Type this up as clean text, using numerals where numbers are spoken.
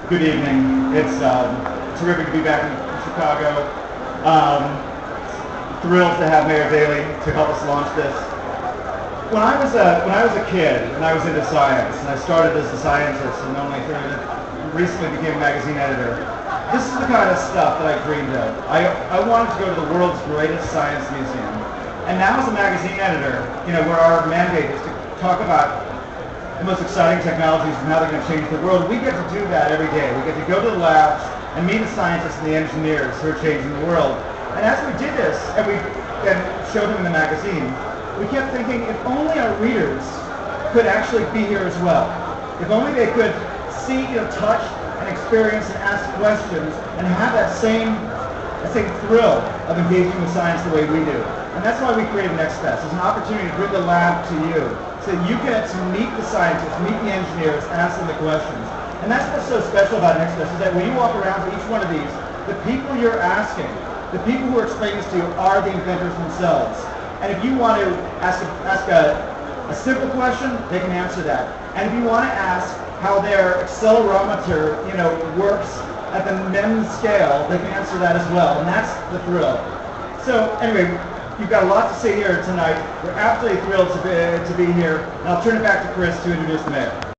Good evening. It's terrific to be back in Chicago. Thrilled to have Mayor Daley to help us launch this. When I was a kid and I was into science, and I started as a scientist and only recently became a magazine editor, this is the kind of stuff that I dreamed of. I wanted to go to the world's greatest science museum. And now as a magazine editor, where our mandate is to talk about the most exciting technologies and how they're going to change the world, we get to do that every day. We get to go to the labs and meet the scientists and the engineers who are changing the world. And as we did this, and we showed them in the magazine, we kept thinking, if only our readers could actually be here as well. If only they could see, touch, and experience and ask questions and have that same thrill of engaging with science the way we do. And that's why we created NextFest. It's an opportunity to bring the lab to you, so that you get to meet the scientists, meet the engineers, ask them the questions. And that's what's so special about NextFest, is that when you walk around to each one of these, the people you're asking, the people who are explaining this to you are the inventors themselves. And if you want to ask a simple question, they can answer that. And if you want to ask how their accelerometer, works at the MEMS scale, they can answer that as well. And that's the thrill. So anyway, you've got a lot to see here tonight. We're absolutely thrilled to be here. And I'll turn it back to Chris to introduce the mayor.